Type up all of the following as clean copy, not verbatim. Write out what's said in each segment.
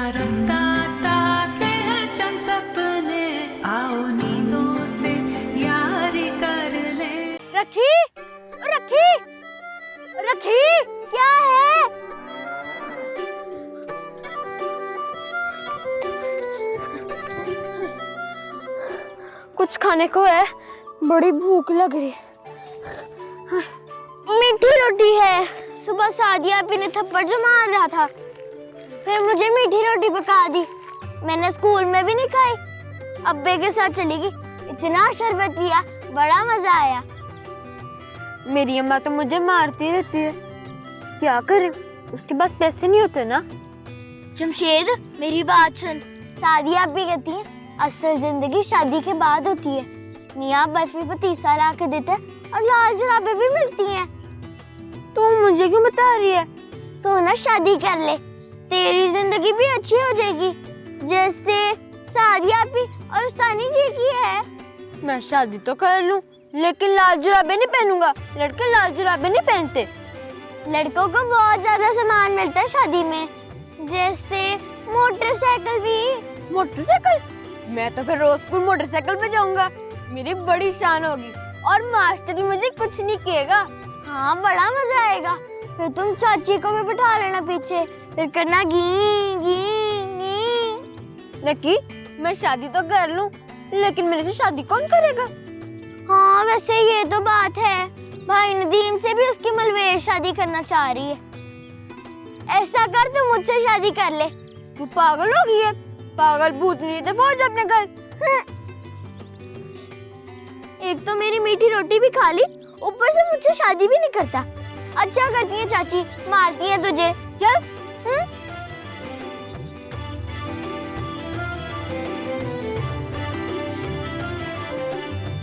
रास्ता ताके हैं चंद सपने, आओ नींदों से यारी कर ले। रखी, रखी, रखी, क्या है? कुछ खाने को है, बड़ी भूख लग रही है। मीठी रोटी है, सुबह सादिया आपी ने थप्पड़ जो मार रहा था, फिर मुझे मीठी रोटी पका दी। मैंने स्कूल में भी नहीं खाई, अब्बे के साथ चली गई, इतना शरबत पिया, बड़ा मजा आया। मेरी अम्मा तो मुझे मारती रहती है, क्या करें, उसके पास पैसे नहीं होते ना। जमशेद मेरी बात सुन, सादिया आपी कहती है असल जिंदगी शादी के बाद होती है। मियाँ बर्फी पतीसा ला के देते हैं और लाल जुराबे भी मिलती हैं। तू मुझे क्यों बता रही है? तू ना शादी कर ले, तेरी जिंदगी भी अच्छी हो जाएगी, जैसे सादिया आपी और उस्तानी जी की है। मैं शादी तो कर लूं, लेकिन लाल जुराबे नहीं पहनूंगा, लड़के लाल जुराबे नहीं पहनते। लड़कों को बहुत ज्यादा सामान मिलता है शादी में, जैसे मोटरसाइकिल भी। मोटरसाइकिल? मैं तो फिर रोज स्कूल मोटरसाइकिल पे जाऊंगा, मेरी बड़ी शान होगी और मास्टर भी मुझे कुछ नहीं कहेगा। हाँ, बड़ा मजा आएगा। फिर तुम चाची को भी बिठा लेना पीछे, फिर करना गी गी गी। लकी, मैं शादी तो कर लूं, लेकिन मेरे से शादी कौन करेगा? हाँ, वैसे ये तो बात है, भाई नदीम से भी उसकी मलवेर शादी करना चाह रही है। ऐसा कर, तू मुझसे शादी कर ले। तू पागल हो गई है? पागल भूतनी, दफा हो जा अपने घर। एक तो मेरी मीठी रोटी भी खा ली, ऊपर से मुझसे शादी भी नहीं करता। अच्छा करती है चाची, मारती है तुझे। चल।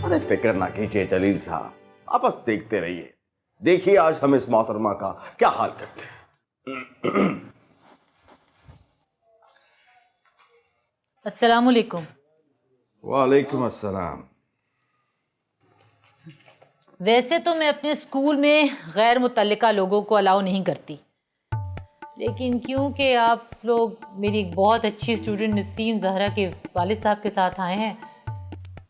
अरे फिक्र ना कीजिए जलील साहब, आप बस देखते रहिए, देखिए आज हम इस मोहतरमा का क्या हाल करते हैं। अस्सलामुअलैकुम। वालेकुम अस्सलाम। वैसे तो मैं अपने स्कूल में गैर मुतल्लिका लोगों को अलाउ नहीं करती, लेकिन क्योंकि आप लोग मेरी एक बहुत अच्छी स्टूडेंट नसीम जहरा के वालिद साहब के साथ आए हैं,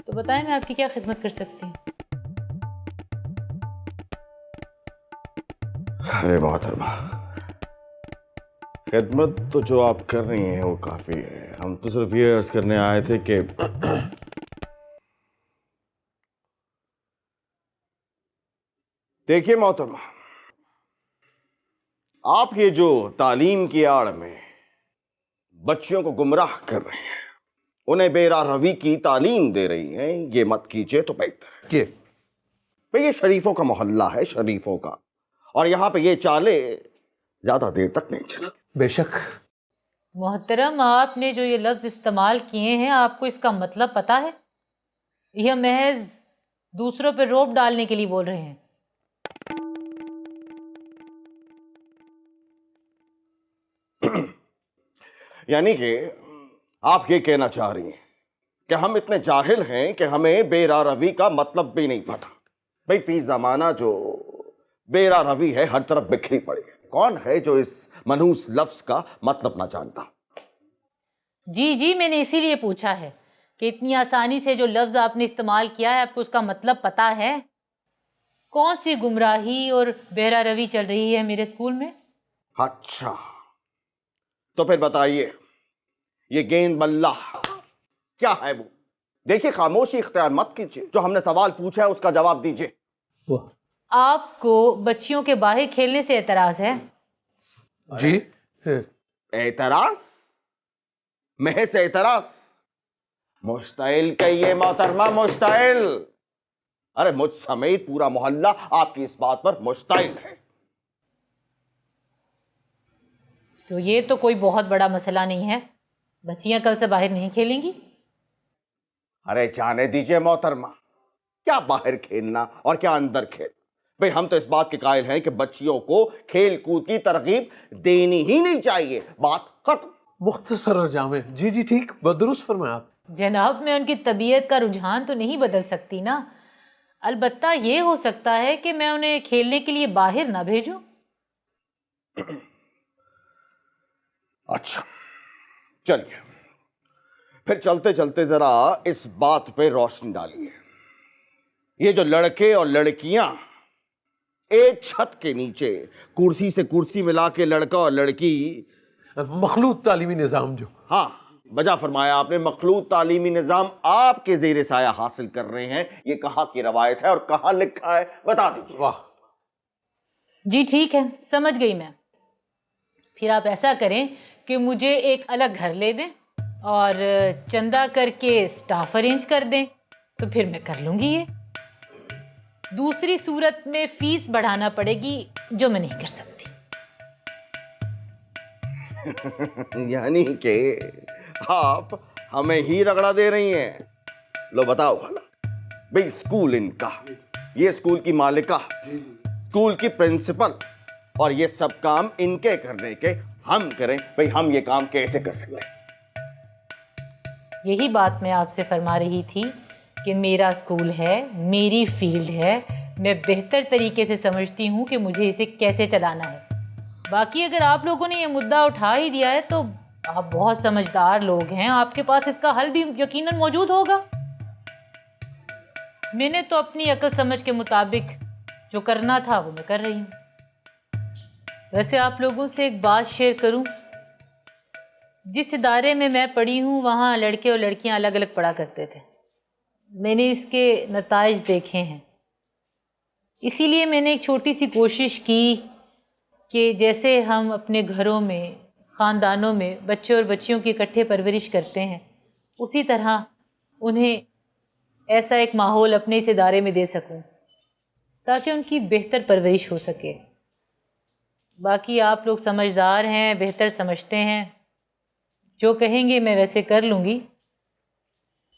तो बताएं मैं आपकी क्या खिदमत कर सकती हूँ? अरे मोहतरमा, खिदमत तो जो आप कर रही हैं वो काफी है। हम तो सिर्फ ये अर्ज करने आए थे कि देखिए मोहतरमा, आप ये जो तालीम की आड़ में बच्चियों को गुमराह कर रहे हैं, उन्हें बेरा रवी की तालीम दे रही हैं, ये मत कीजिए तो बेहतर है। भाई ये शरीफों का मोहल्ला है, शरीफों का, और यहां पे ये चाले ज्यादा देर तक नहीं चलेंगे। बेशक। मोहतरम, आपने जो ये लफ्ज़ इस्तेमाल किए हैं, आपको इसका मतलब पता है? यह महज दूसरों पर रोब डालने के लिए बोल रहे हैं। यानी कि आप ये कहना चाह रही हैं कि हम इतने जाहिल हैं कि हमें बेरा रवी का मतलब भी नहीं पता। भाई फी जमाना जो बेरा रवी है हर तरफ बिखरी पड़ी है, कौन है जो इस मनहूस लफ्ज का मतलब ना जानता? जी, मैंने इसीलिए पूछा है कि इतनी आसानी से जो लफ्ज़ आपने इस्तेमाल किया है, आपको उसका मतलब पता है? कौन सी गुमराही और बेरा रवी चल रही है मेरे स्कूल में? अच्छा, तो फिर बताइए, ये गेंद बल्ला क्या है वो? देखिए, खामोशी इख्तियार मत कीजिए, जो हमने सवाल पूछा है उसका जवाब दीजिए। आपको बच्चियों के बाहर खेलने से एतराज है? जी। एतराज? महज एतराज? मुश्ताइल कहिए मोहतरमा, मुश्ताइल। अरे मुझ समेत पूरा मोहल्ला आपकी इस बात पर मुश्ताइल है। तो ये तो कोई बहुत बड़ा मसला नहीं है, बच्चियां कल से बाहर नहीं खेलेंगी। अरे जाने दीजिए मोहतरमा, क्या बाहर खेलना और क्या अंदर खेल। भाई हम तो इस बात के कायल हैं कि बच्चियों को खेल कूद की तरगीब देनी ही नहीं चाहिए, बात खत्म। मुख्तसर और जामे। जी ठीक, बदरुस्त फरमाया आप। जनाब, मैं उनकी तबीयत का रुझान तो नहीं बदल सकती ना। अलबत्ता ये हो सकता है कि मैं उन्हें खेलने के लिए बाहर ना भेजूं। अच्छा, चलिए फिर चलते चलते जरा इस बात पे रोशनी डालिए। ये जो लड़के और लड़कियां एक छत के नीचे कुर्सी से कुर्सी मिला के लड़का और लड़की, मखलूत तालीमी निज़ाम जो, हाँ बजा फरमाया आपने, मखलूत तालीमी निजाम आपके जेर साया हासिल कर रहे हैं, ये कहाँ की रवायत है और कहाँ लिखा है, बता दीजिए। वाह। जी ठीक है, समझ गई मैं। फिर आप ऐसा करें कि मुझे एक अलग घर ले दें और चंदा करके स्टाफ अरेंज कर दें, तो फिर मैं कर लूँगी ये। दूसरी सूरत में फीस बढ़ाना पड़ेगी, जो मैं नहीं कर सकती। यानी कि आप हमें ही रगड़ा दे रही हैं। लो बताओ भला, भाई स्कूल इनका, ये स्कूल की मालिका, स्कूल की प्रिंसिपल, और ये सब काम इनके करने के हम करें, भाई हम ये काम कैसे कर सकते हैं? यही बात मैं आपसे फरमा रही थी कि मेरा स्कूल है, मेरी फील्ड है, मैं बेहतर तरीके से समझती हूँ कि मुझे इसे कैसे चलाना है। बाकी अगर आप लोगों ने ये मुद्दा उठा ही दिया है तो आप बहुत समझदार लोग हैं, आपके पास इसका हल भी यकीनन मौजूद होगा। मैंने तो अपनी अक्ल समझ के मुताबिक जो करना था वो मैं कर रही हूँ। वैसे आप लोगों से एक बात शेयर करूँ, जिस इदारे में मैं पढ़ी हूँ वहाँ लड़के और लड़कियाँ अलग अलग पढ़ा करते थे। मैंने इसके नताइज देखे हैं, इसीलिए मैंने एक छोटी सी कोशिश की कि जैसे हम अपने घरों में, ख़ानदानों में बच्चे और बच्चियों की इकट्ठे परवरिश करते हैं, उसी तरह उन्हें ऐसा एक माहौल अपने इस इदारे में दे सकूं ताकि उनकी बेहतर परवरिश हो सके। बाकी आप लोग समझदार हैं, बेहतर समझते हैं, जो कहेंगे मैं वैसे कर लूँगी,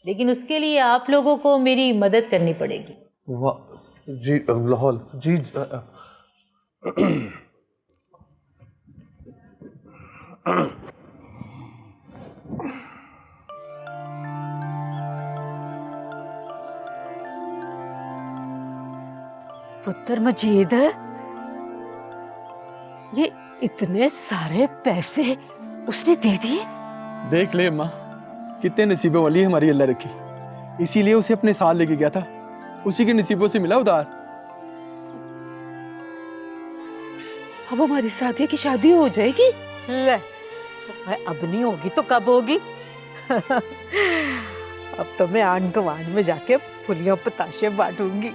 लेकिन उसके लिए आप लोगों को मेरी मदद करनी पड़ेगी। वाह जी लाहौल जी। पुत्र मजीद, ये इतने सारे पैसे उसने दे दिए? देख ले माँ, कितने नसीबों वाली है हमारी अल्लाह रखी, इसीलिए उसे अपने साथ लेके गया था, उसी के नसीबों से मिला उधार। अब हमारी साथी की शादी हो जाएगी? ले, अब नहीं होगी तो कब होगी? अब तो मैं आन गवान में जाके फुलियों पताशे बांटूंगी।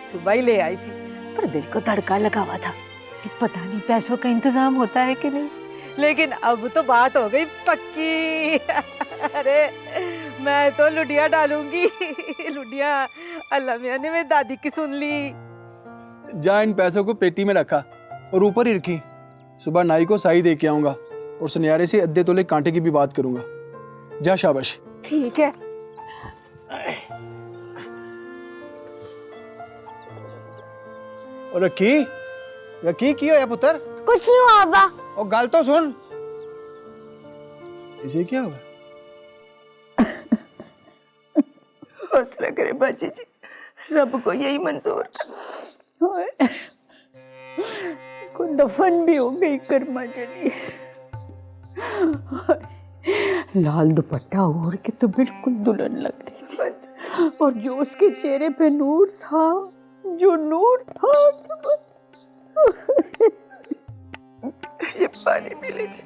सुबह ही ले आई थी, पर दिल को तड़का लगा हुआ था कि पता नहीं पैसों का इंतजाम होता है कि नहीं, लेकिन अब तो बात हो गई पक्की। अरे मैं तो लुडिया डालूंगी, लुडिया। अल्लाह मियां ने मेरी दादी की सुन ली। जा इन पैसों को पेटी में रखा और ऊपर ही रखी, सुबह नाई को साई दे के आऊंगा और सुनियारे से अद्धे तोले कांटे की भी बात करूंगा। जा शाबाश। ठीक है। और रखी रखी की हो या पुत्र? कुछ नहीं हुआ अब्बा। और गाल तो सुन, इसे क्या हुआ? हौसला करे बाजी जी, रब को यही मंजूर था। को दफन भी हो गई कर्मा जली। लाल दुपट्टा ओढ़ के तो बिल्कुल दुल्हन लग रही थी, और जो उसके चेहरे पे नूर था, जो नूर था। ये पानी पी लीजिए।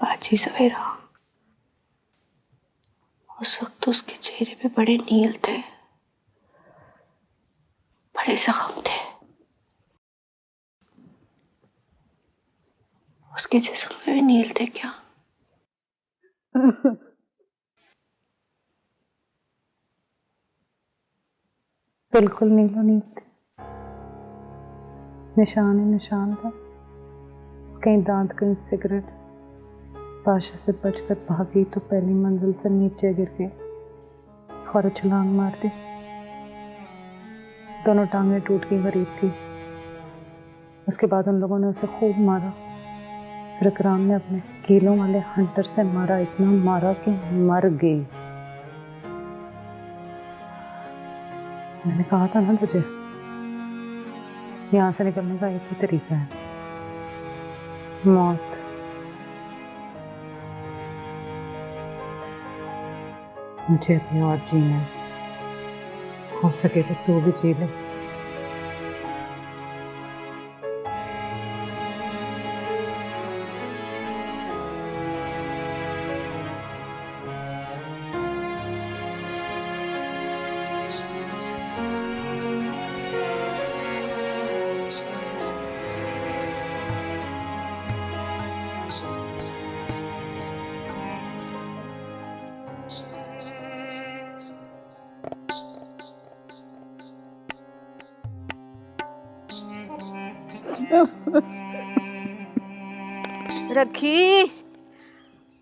बाजी सवेरा, उस वक्त उसके चेहरे पे बड़े नील थे, बड़े जख्म थे। उसके जिस्म में भी नील थे क्या? बिल्कुल नीलो नील थे, निशान ही निशान था। कहीं दांत, कहीं सिगरेट। पाशा से बचकर भागी तो पहली मंजिल से नीचे गिर गई और छलांग मार दी। दोनों टांगें टूट की गरीब थी। उसके बाद उन लोगों ने उसे खूब मारा, फिर इकराम ने अपने कीलों वाले हंटर से मारा, इतना मारा कि मर गई। मैंने कहा था ना तुझे, यहाँ से निकलने का एक ही तरीका है, मौत। मुझे अपनी और जीना है, हो सके तो तू भी जी ले। रखी,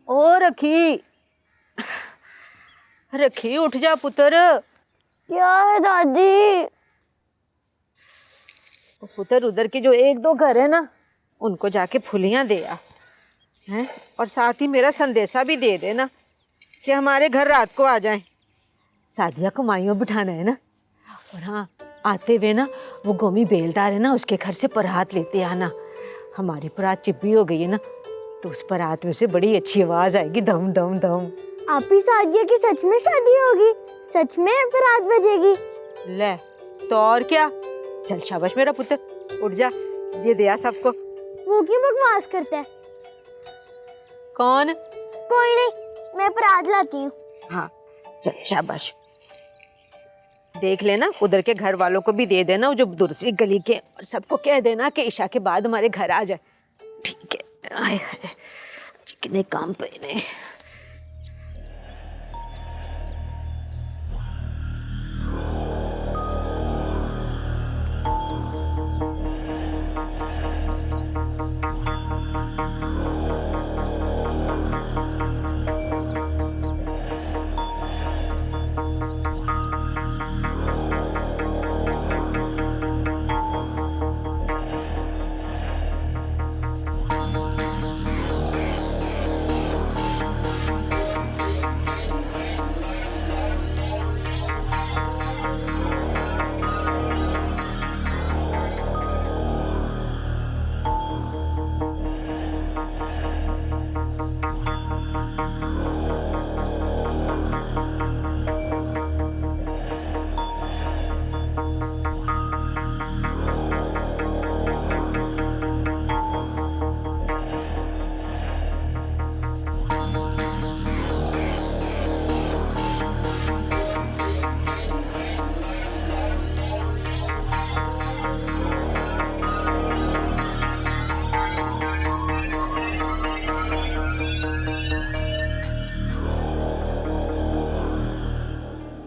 ओ रखी, रखी उठ जा पुत्र। क्या है दादी? पुत्र उधर के जो एक दो घर है ना, उनको जाके फुलियां दे आ, हैं? और साथ ही मेरा संदेशा भी दे देना कि हमारे घर रात को आ जाएं। सादिया को माइयों बिठाना है ना। और हाँ, आते हुए ना वो गोमी बेलदार है ना, उसके घर से परात लेते आना। हमारी परात चिप्पी हो गई है ना, तो उस परात में से बड़ी अच्छी आवाज आएगी, धम धम धम। आप ही सादिया की सच में शादी होगी? सच में परात बजेगी? ले तो और क्या। चल शाबाश मेरा पुत्र, उठ जा, ये दिया सबको। वो क्यों बकवास करता है? कौन? कोई नहीं, मैं परात लाती हूँ। हाँ चल शाबाश। देख लेना, उधर के घर वालों को भी दे देना, जो दूसरी गली के, और सबको कह देना कि ईशा के बाद हमारे घर आ जाए। ठीक है। आए हाय, कितने काम पे ने।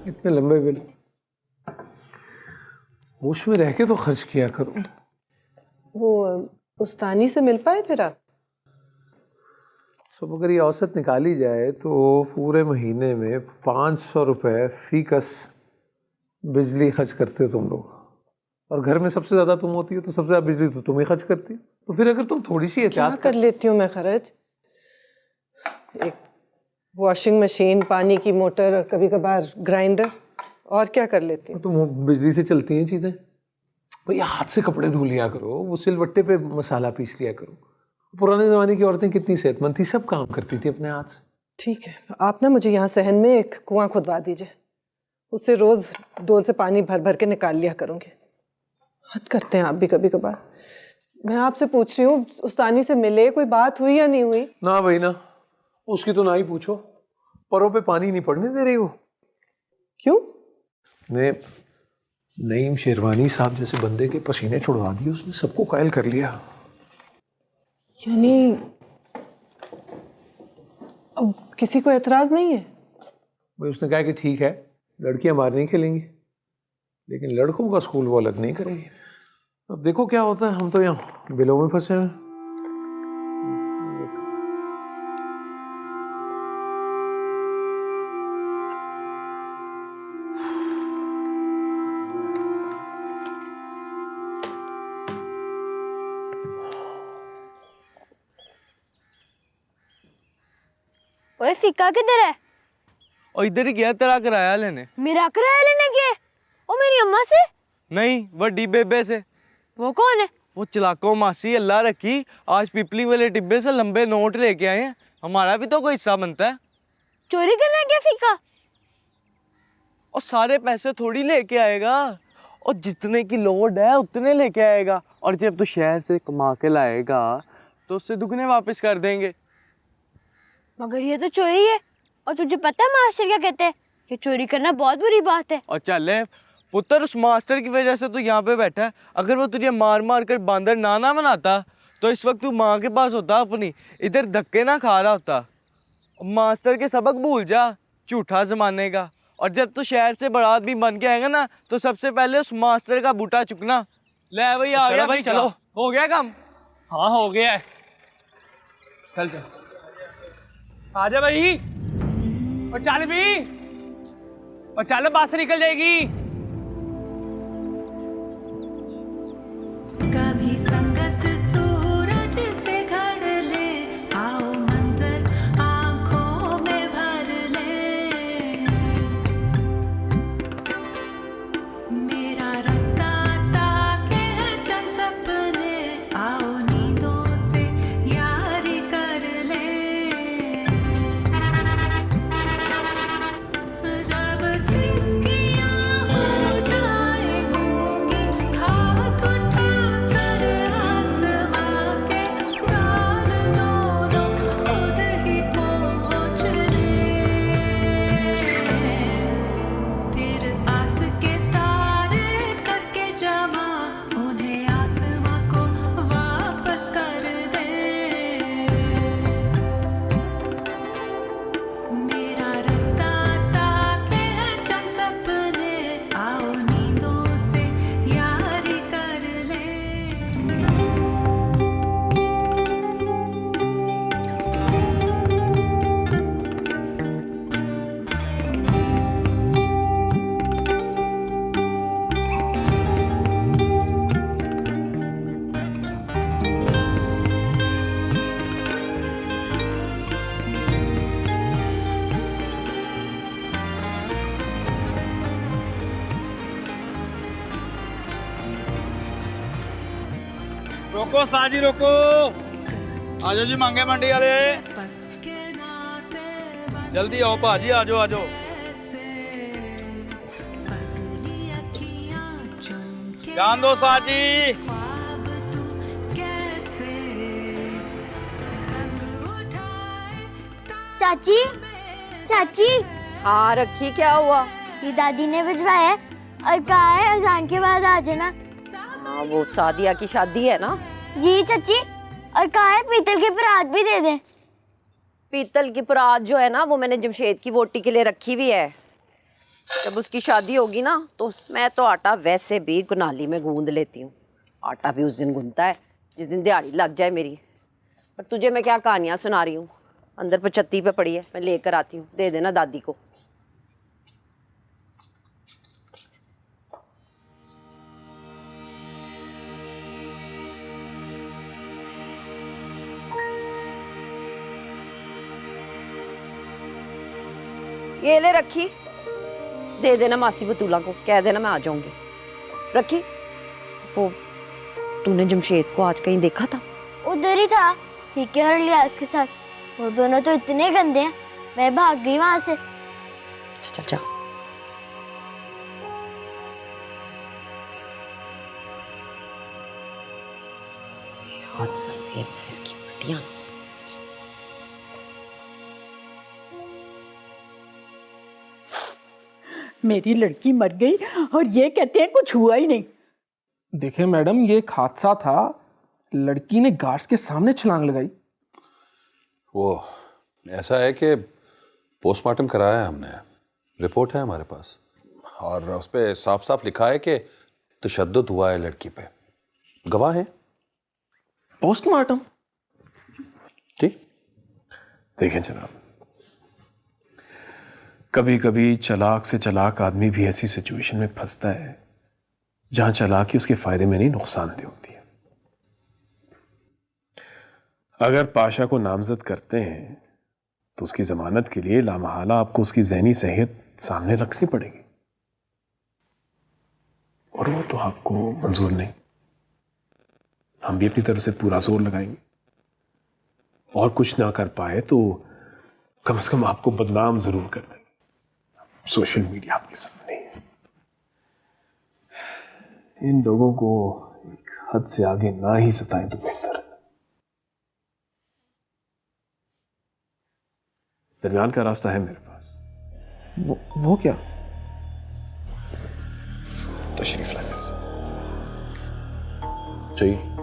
इतने लंबे बिल होश में रह के तो खर्च किया करो। वो उस्तानी से मिल पाए फिर आप? सब अगर ये औसत निकाली जाए तो पूरे महीने में 500 रुपये फीकस बिजली खर्च करते हो तुम लोग, और घर में सबसे ज़्यादा तुम होती हो, तो सबसे ज़्यादा बिजली तो तुम ही खर्च करती हो। तो फिर अगर तुम थोड़ी सी एहतियात कर लेती हूँ मैं खर्च। एक वॉशिंग मशीन, पानी की मोटर, और कभी कभार ग्राइंडर, और क्या कर लेती हूँ। तुम बिजली से चलती हैं चीज़ें। भैया हाथ से कपड़े धो लिया करो, वो सिलवट्टे पे मसाला पीस लिया करो। पुराने ज़माने की औरतें कितनी सेहतमंद थी, सब काम करती थी अपने हाथ से। ठीक है, आप ना मुझे यहाँ सहन में एक कुआं खुदवा दीजिए, उससे रोज़ डोल से पानी भर भर के निकाल लिया करूँगी। हद करते हैं आप भी कभी कभार। मैं आपसे पूछ रही हूँ, उस्तानी से मिले, कोई बात हुई या नहीं हुई? ना भाई ना, उसकी तो ना ही पूछो। परों पे पानी नहीं पड़ने दे रही वो। क्यों? ने नईम शेरवानी साहब जैसे बंदे के पसीने छुड़वा दिए उसने, सबको कायल कर लिया। यानी अब किसी को एतराज नहीं है? भाई उसने कहा कि ठीक है, लड़कियां बाहर नहीं खेलेंगी, लेकिन लड़कों का स्कूल वो अलग नहीं करेंगे। अब देखो क्या होता है, हम तो यहाँ बिलों में फंसे हैं। ओए फीका किधर है? और इधर ही गया तेरा किराया लेने। मेरा किराया लेने गया? ओ मेरी अम्मा से? नहीं, बड़ी बेबे से। वो कौन है? वो चलाको मासी, अल्लाह रखी, आज पिपली वाले डिब्बे से लंबे नोट लेके आए हैं। हमारा भी तो कोई हिस्सा बनता है। चोरी करने गया फीका? और सारे पैसे थोड़ी लेके आएगा, और जितने की लोड है उतने लेके आएगा, और जब तू शहर से कमा के लाएगा तो उससे दुगने वापस कर देंगे। मगर ये तो चोरी है, और तुझे पता है मास्टर क्या कहते हैं कि चोरी करना बहुत बुरी बात है। और चल पुत्र, उस मास्टर की वजह से तू यहाँ पे बैठा है। अगर वो तुझे मार मार कर बांदर ना बनाता तो इस वक्त तू माँ के पास होता अपनी, इधर धक्के ना खा रहा होता। मास्टर के सबक भूल जा झूठा जमाने का, और जब तू शहर से बड़ा आदमी बन के आएगा ना तो सबसे पहले उस मास्टर का बूटा चुकना। ले भाई, आ गया भाई, चलो हो गया काम। हाँ हो गया है, चल चल आजा भाई, और चल भी, और चल बात से निकल जाएगी। कभी संगत सूरज से घड़ ले, आओ मंजर आंखों में भर ले। मेरा रास्ता ताके है चंद सपने, आओ नींदों से यारी कर ले। जब सिसकियां हो जाए गूंगी, हाथ उठा कर आसमां के डाल दोनों खुद ही पहुँच ले। फिर आस के तारे करके जमा, उन्हें आसमां को वापस कर दे। मेरा रास्ता ताके है चंद सपने, आओ नींदों से यारी कर ले। रोको साजी रोको, आजो जी मांगे मंडी वाले, पक्के नाते जल्दी आओ भाजी, आजो आजो। पगली अखियां चुन के जान दो साजी। ख्वाब तू कैसे संग उठाए। चाची, चाची, हाँ रखी, क्या हुआ? ये दादी ने भिजवाया है और कहा है अजान के बाद आ जाना। हाँ वो सादिया की शादी है ना? जी चाची, और कहा है पीतल के परात भी दे दे। पीतल की परात जो है ना वो मैंने जमशेद की वोटी के लिए रखी हुई है। जब उसकी शादी होगी ना तो मैं तो आटा वैसे भी गुनाली में गूंद लेती हूँ। आटा भी उस दिन गूंदता है जिस दिन दिहाड़ी लग जाए मेरी। पर तुझे मैं क्या कहानियाँ सुना रही हूँ, अंदर पर छत्ती पे पड़ी है, मैं लेकर आती हूँ, दे देना दादी को। ये ले रखी, दे देना मासी बतूला को, कह देना मैं आ जाऊंगी। रखी, वो तूने जमशेद को आज कहीं देखा था? उधर ही था फीके और लियाज के साथ। वो दोनों तो इतने गंदे हैं, मैं भाग गई वहां से। चल जा। हाथ समेत इसकी पट्टियां। मेरी लड़की मर गई और ये कहते हैं कुछ हुआ ही नहीं। देखिए मैडम, ये एक हादसा था, लड़की ने गार्ड्स के सामने छलांग लगाई। वो ऐसा है कि पोस्टमार्टम कराया है हमने, रिपोर्ट है हमारे पास, और उस पर साफ साफ लिखा है कि तशद्दुद हुआ है लड़की पे, गवाह है। पोस्टमार्टम? ठीक। देखें जनाब, कभी कभी चालाक से चालाक आदमी भी ऐसी सिचुएशन में फंसता है जहां चालाकी उसके फायदे में नहीं, नुकसानदेह होती है। अगर पाशा को नामजद करते हैं तो उसकी जमानत के लिए लामहला आपको उसकी जहनी सेहत सामने रखनी पड़ेगी, और वो तो आपको मंजूर नहीं। हम भी अपनी तरफ से पूरा जोर लगाएंगे, और कुछ ना कर पाए तो कम से कम आपको बदनाम जरूर कर देंगे। सोशल मीडिया आपके सामने है। इन लोगों को एक हद से आगे ना ही सताएं तो बेहतर है। दरमियान का रास्ता है मेरे पास। वो क्या? तशरीफ लाए मेरे साथ। चाहिए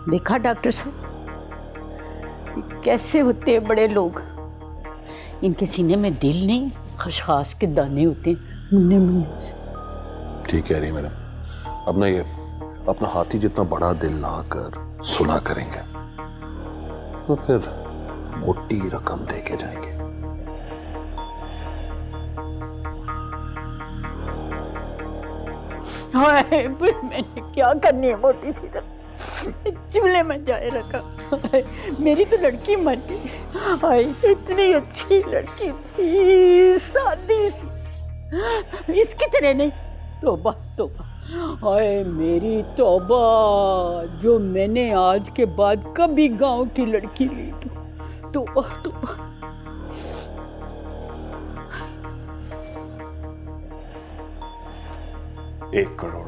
देखा डॉक्टर साहब, कैसे होते हैं बड़े लोग। इनके सीने में दिल नहीं, खसखस के दाने होते हैं मुन्ने मुन्ने से। ठीक कह रही मैडम। अब ना ये अपना हाथी जितना बड़ा दिल लाकर सुलह करेंगे तो फिर मोटी रकम दे के जाएंगे। हाय, पर मैंने क्या करनी है मोटी सी रकम, चूल्हे में जाए रखा। मेरी तो लड़की मर गई। हाय, इतनी अच्छी लड़की थी, सादी सी, इसकी तरह नहीं। तौबा तौबा, हाय मेरी तौबा, जो मैंने आज के बाद कभी गांव की लड़की ली। तौबा तौबा। 1 करोड़।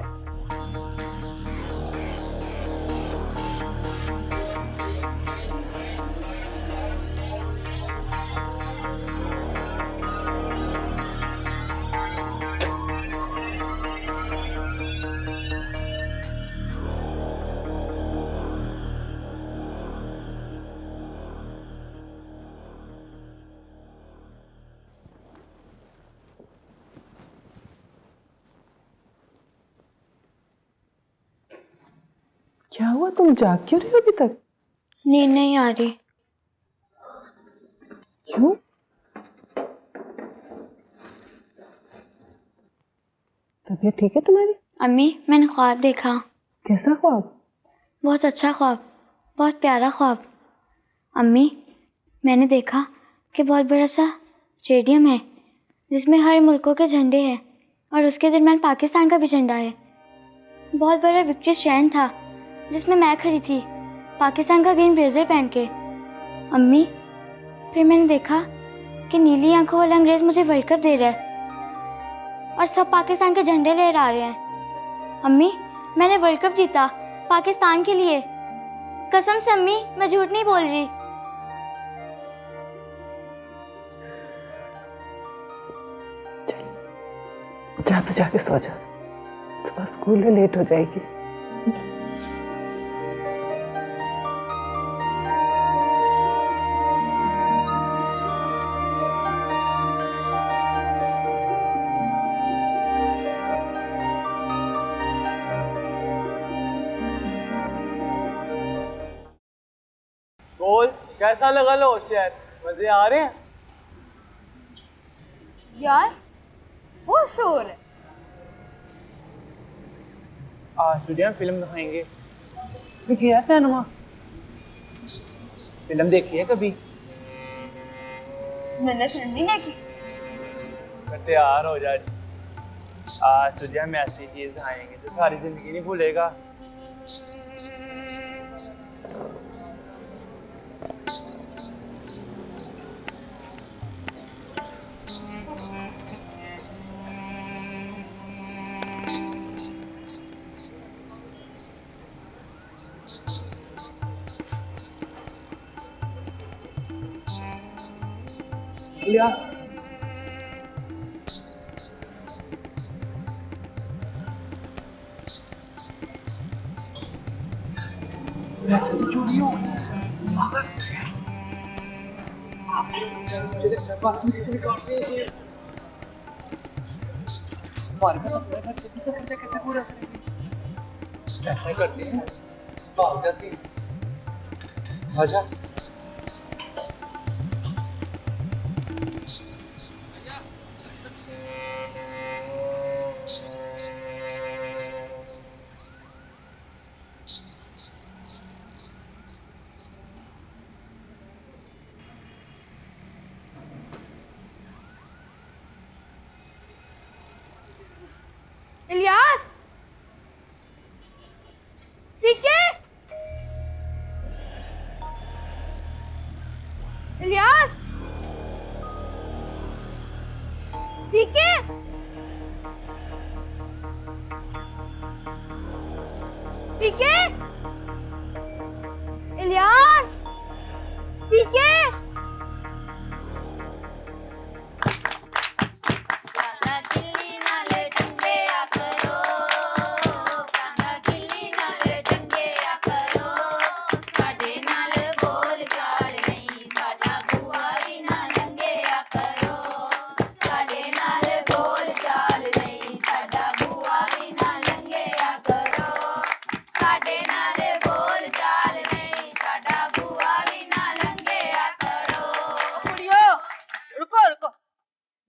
क्या हुआ, तुम जाग क्यों रही हो अभी तक? नींद नहीं आ रही। क्यों? तबीयत ठीक है तुम्हारी? अम्मी, मैंने ख्वाब देखा। कैसा ख्वाब? बहुत अच्छा ख्वाब, बहुत प्यारा ख्वाब। अम्मी, मैंने देखा कि बहुत बड़ा सा स्टेडियम है जिसमें हर मुल्कों के झंडे हैं और उसके दरमियान पाकिस्तान का भी झंडा है। बहुत बड़ा विक्ट्री स्टैंड था जिसमें मैं खड़ी थी, पाकिस्तान का ग्रीन ब्लेजर पहन के। अम्मी, फिर मैंने देखा कि नीली आंखों वाला अंग्रेज मुझे वर्ल्ड कप दे रहा है और सब पाकिस्तान के झंडे लहरा रहे हैं। अम्मी, मैंने वर्ल्ड कप जीता पाकिस्तान के लिए, कसम से अम्मी, मैं झूठ नहीं बोल रही। जा तो जाके सो जा, सुबह स्कूल में लेट हो जाएगी। बोल, कैसा लगा लो यार? मजे आ रहे हैं यार? वो शोर है। आज तुझे फिल्म दिखाएंगे। किया सिनेमा फिल्म देखी है कभी? मैंने फिल्म नहीं देखी। तैयार हो जा, आज तुझे हम ऐसी चीज दिखाएंगे जो सारी जिंदगी नहीं भूलेगा। लिया वैसे तो चोरी हो गई, बस में किसी ने काट दिया। हमारे पास अपने खर्चे भी सकते कैसे पूरा करेंगे? ऐसा करते हैं, भाग जाती है। आजा। इलियास, पीके, इलियास, पीके, पीके, इलियास, पीके।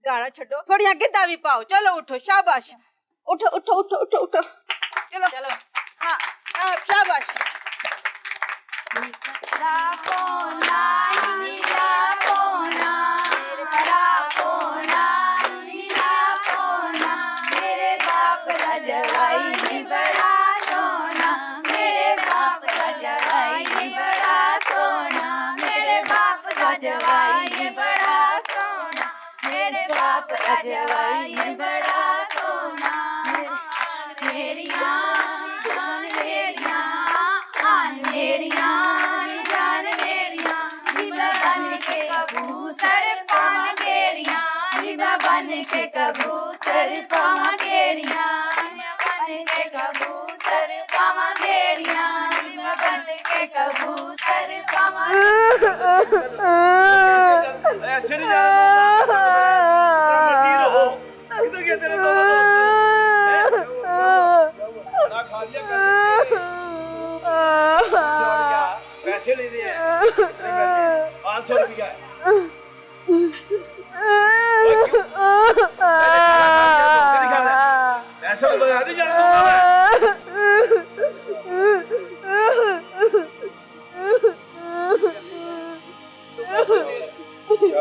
गाना छोड़ो, थोड़ी आगे दावी पाओ। चलो उठो, शाबाश। उठो उठो उठो उठो उठो। चलो चलो। हाँ हाँ, शाबाश। मेरे बाप का जवाई बड़ा सोना, मेरे बाप का जवाई बड़ा सोना, मेरे बाप का जवाई बड़ा सोना, मेरे बाप का जवाई बड़ा सोना। मेरिया जान मेरिया, आन मेरिया जान मेरिया, बिना बन के कबूतर पान गेड़िया, बिना बन के कबूतर पावा गेड़िया, बन के कबूतर पावा गेड़िया, बिना बन के कबूतर पावा। ऐसे नहीं जाना, किधर गया तेरे दोनों दोस्त? ना खा लिया पैसे ले लिए 500 रुपया। पैसे तो बता नहीं क्या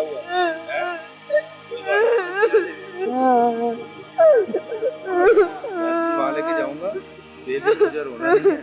हुआ? मैं लेके जाऊंगा, बेबी तुझे रोना नहीं है।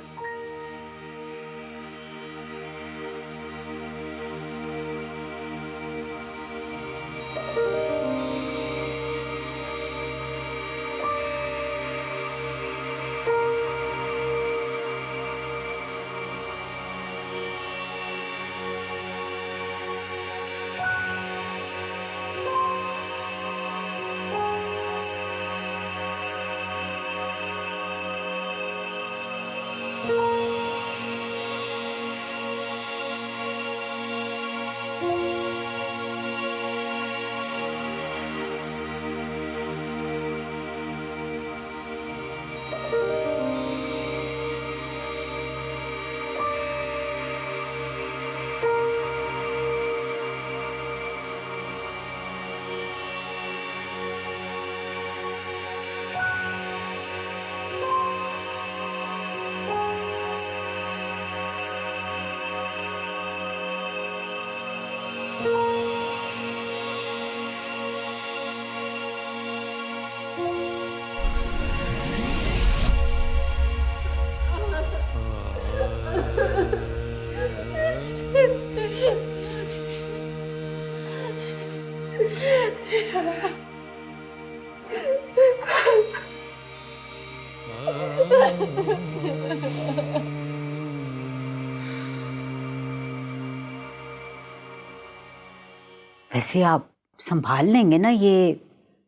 वैसे आप संभाल लेंगे ना ये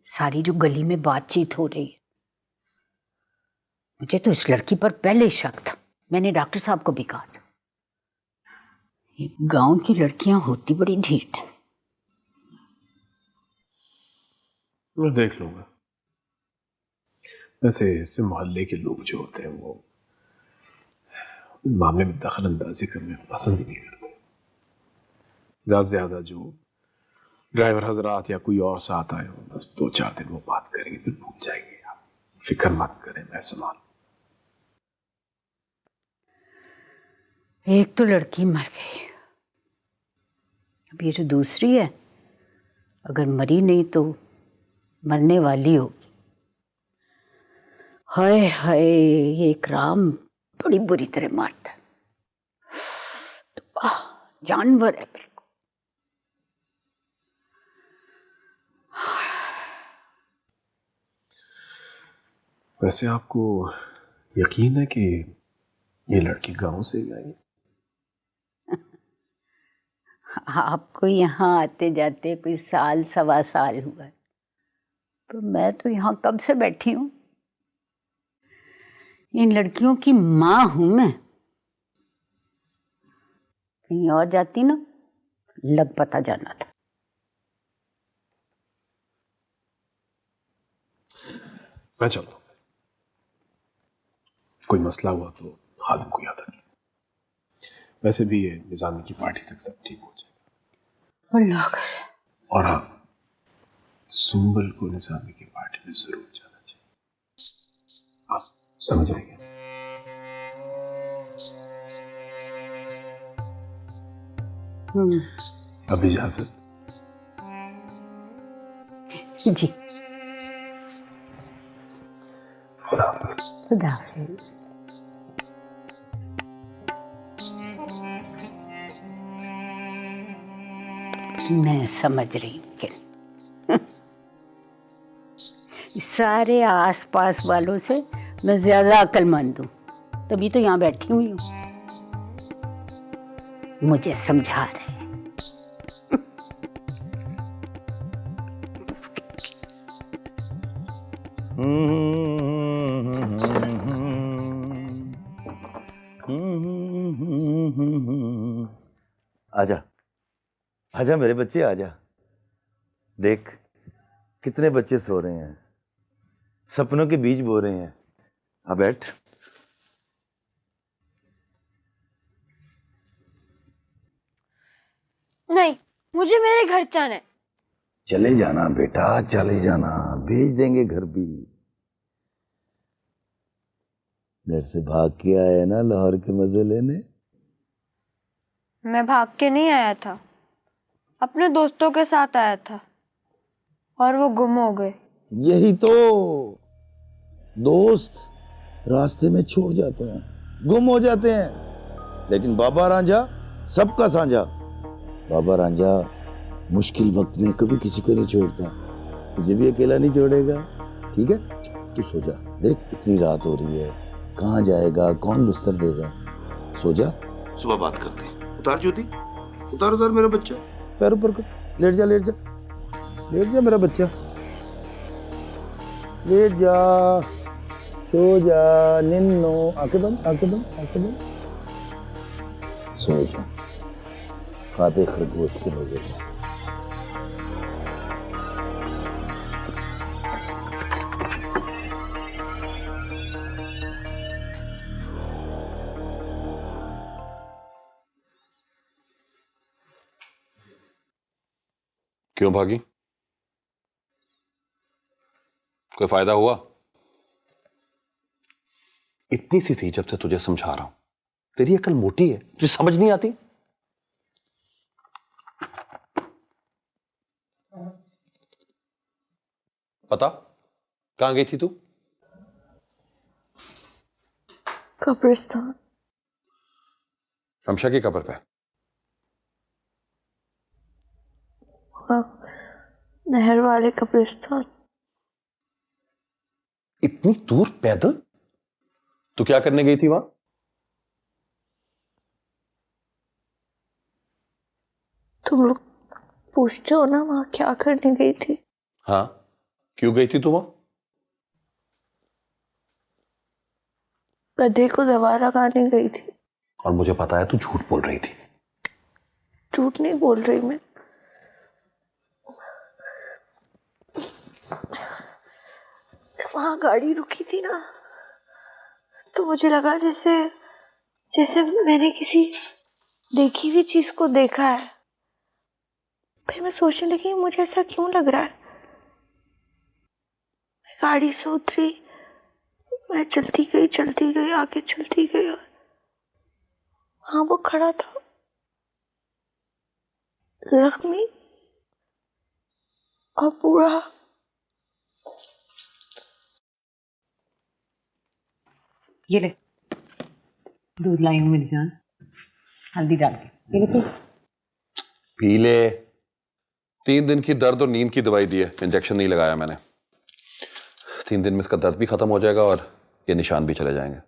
सारी जो गली में बातचीत हो रही है? मुझे तो इस लड़की पर पहले ही शक था, मैंने डॉक्टर साहब को भी कहा था। ये गांव की लड़कियां होती बड़ी ढीठ है। मैं देख लूंगा। वैसे इससे मोहल्ले के लोग जो होते हैं वो इस मामले में दखल अंदाजी करने पसंद ही नहीं करते। ज्यादा से ज्यादा जो ड्राइवर हजरात या कोई और साथ आए हो, बस 2-4 दिन वो बात करेंगे फिर भूल जाएंगे। आप फिक्र मत करें, मैं संभाल। एक तो लड़की मर गई, अब ये जो दूसरी है अगर मरी नहीं तो मरने वाली होगी। हाय हाय, ये इकराम बड़ी बुरी तरह मारता है। जानवर है बिल्कुल। वैसे आपको यकीन है कि ये लड़की गांव से ही आई? आपको यहाँ आते जाते कोई साल सवा साल हुआ है, तो मैं तो यहाँ कब से बैठी हूँ। इन लड़कियों की माँ हूं मैं। कहीं और जाती ना, लग पता जाना था। मैं चलता हूँ, कोई मसला हुआ तो हालिम को याद रखिए। वैसे भी ये निजामी की पार्टी तक सब ठीक हो जाएगा। अल्लाह करे। और हाँ, सुंबल को निजामी की पार्टी में जरूर जाना चाहिए। आप समझ रही हैं? अब इजाजत। जी, खुदा हाफिज। खुदा हाफिज। मैं समझ रही हूँ कि सारे आसपास वालों से मैं ज्यादा अक्लमंद हूँ, तभी तो यहाँ बैठी हुई हूँ। मुझे समझा रहे हैं। आजा आजा मेरे बच्चे आजा। देख कितने बच्चे सो रहे हैं, सपनों के बीज बो रहे हैं। आ बैठ। नहीं, मुझे मेरे घर जाना है। चले जाना बेटा, चले जाना, भेज देंगे घर भी। घर से भाग के आया ना लाहौर के मजे लेने। मैं भाग के नहीं आया था, अपने दोस्तों के साथ आया था और वो गुम हो गए। यही तो, दोस्त रास्ते में छोड़ जाते हैं, गुम हो जाते हैं, लेकिन बाबा रांझा सबका साझा। बाबा रांझा मुश्किल वक्त में कभी किसी को नहीं छोड़ता, तुझे भी अकेला नहीं छोड़ेगा। ठीक है, तू सो जा। देख इतनी रात हो रही है, कहाँ जाएगा, कौन बिस्तर देगा। सो जा, सुबह बात करते हैं। उतार जूती, उतार उतार मेरा बच्चा, पैर ऊपर कर, लेट जा लेट जा लेट जा मेरा बच्चा, लेट जा, सो जा, निन्नो, आंखें बंद आंखें बंद आंखें बंद, सो जा, खाते खरगोश के मजे में। क्यों भागी? कोई फायदा हुआ? इतनी सी थी जब से तुझे समझा रहा हूं, तेरी अकल मोटी है, तुझे समझ नहीं आती। पता कहां गई थी तू? कब्रिस्तान। शमशा की कब्र पे? हाँ, नहर वाले कब्रिस्तान। इतनी दूर पैदल? तू क्या करने गई थी वहां? तुम लोग पूछते हो ना वहां क्या करने गई थी। हाँ, क्यों गई थी तू वहां? गधे को दवा लगाने गई थी। और मुझे पता है तू झूठ बोल रही थी। झूठ नहीं बोल रही मैं। वहां गाड़ी रुकी थी ना, तो मुझे लगा जैसे जैसे मैंने किसी देखी हुई चीज को देखा है। फिर मैं सोचने लगी मुझे ऐसा क्यों लग रहा है। मैं गाड़ी से उतरी, मैं चलती गई आगे चलती गई, और हाँ वो खड़ा था, जख्मी और बूढ़ा। ये ले दूध लाई हूँ मेरी जान, हल्दी डाल के। ये ले पी ले। 3 दिन की दर्द और नींद की दवाई दी है, इंजेक्शन नहीं लगाया मैंने। 3 दिन में इसका दर्द भी खत्म हो जाएगा और ये निशान भी चले जाएंगे।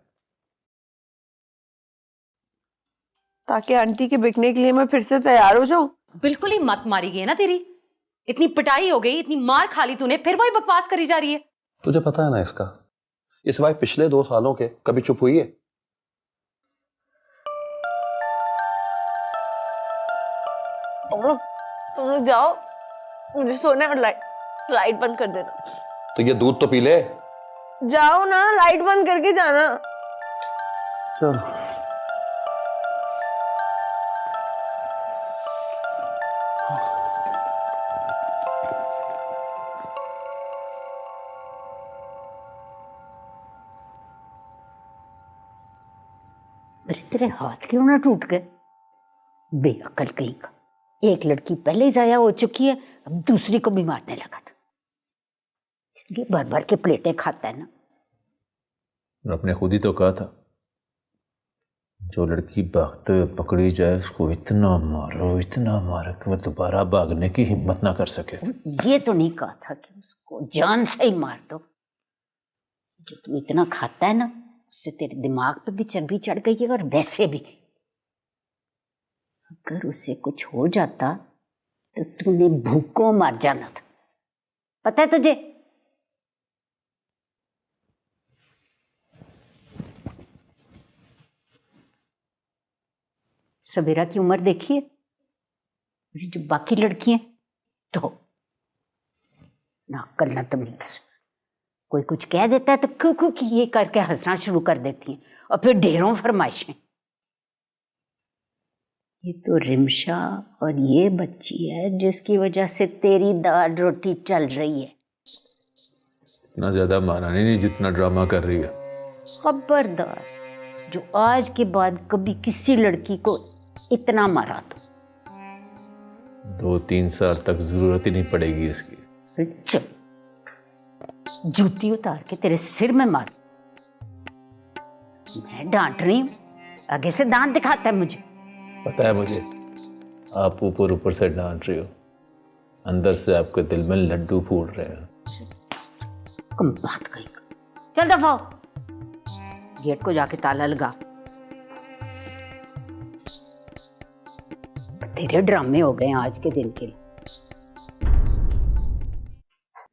ताकि आंटी के बिकने के लिए मैं फिर से तैयार हो जाऊं। बिल्कुल ही मत मारी गई है ना तेरी। इतनी पिटाई हो गई, इतनी मार खा ली तूने, फिर वही बकवास करी जा रही है। तुझे पता है ना इसका, ये सिवाय पिछले 2 सालों के कभी चुप हुई है? तुम लोग जाओ, मुझे सोना है और लाइट बंद कर देना। तो ये दूध तो पी ले। जाओ ना, लाइट बंद करके जाना। चल। अरे तेरे हाथ क्यों ना टूट गए? बेअक्ल कहीं का। एक लड़की पहले ही जाया हो चुकी है, अब दूसरी को भी मारने लगा था। इसलिए भर भर के प्लेटें खाता है ना। और आपने खुद ही तो कहा था, जो लड़की भागते हुए पकड़ी जाए उसको इतना मारो कि वो दोबारा भागने की हिम्मत ना कर सके। ये तो नहीं कहा था कि उसको जान से ही मार दो। जो तू इतना खाता है ना, उससे तेरे दिमाग पे भी चर्बी चढ़ गई है, और वैसे भी अगर उसे कुछ हो जाता तो तूने भूखों मर जाना था, पता है तुझे? सवेरा की उम्र देखी है, जो बाकी लड़की हैं तो ना अक्ल ना तमीज। कोई कुछ कह देता है तो क्यों कि ये करके हंसना शुरू कर देती हैं, और फिर ढेरों फरमाइशें। ये तो रिमशा और ये बच्ची है जिसकी वजह से तेरी दाल रोटी चल रही है। इतना ज्यादा मारा नहीं जितना ड्रामा कर रही है। खबरदार, जो आज के बाद कभी किसी लड़की को इतना मारा तो 2-3 साल तक जरूरत ही नहीं पड़ेगी इसकी। चल, जूती उतार के तेरे सिर में मार। मैं डांट रही हूं, आगे से दांत दिखाता है मुझे। पता है मुझे, आप ऊपर से डांट रही हो, अंदर से आपके दिल में लड्डू फूट रहे हैं। कम बात कहीं का। चल दफा हो, गेट को जाके ताला लगा। तेरे ड्रामे हो गए आज के दिन के लिए।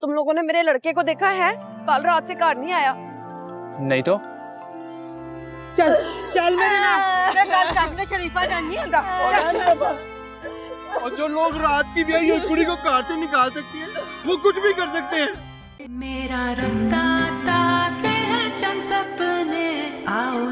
तुम लोगों ने मेरे लड़के को देखा है? कल रात से घर नहीं आया। नहीं तो चल चल मेरे नाम, मैं कल शाम को शरीफा जानी है। और जो लोग रात की ब्याही कुड़ी को कार से निकाल सकती है, वो कुछ भी कर सकते हैं। मेरा रास्ता ताके है चंद सपने, आओ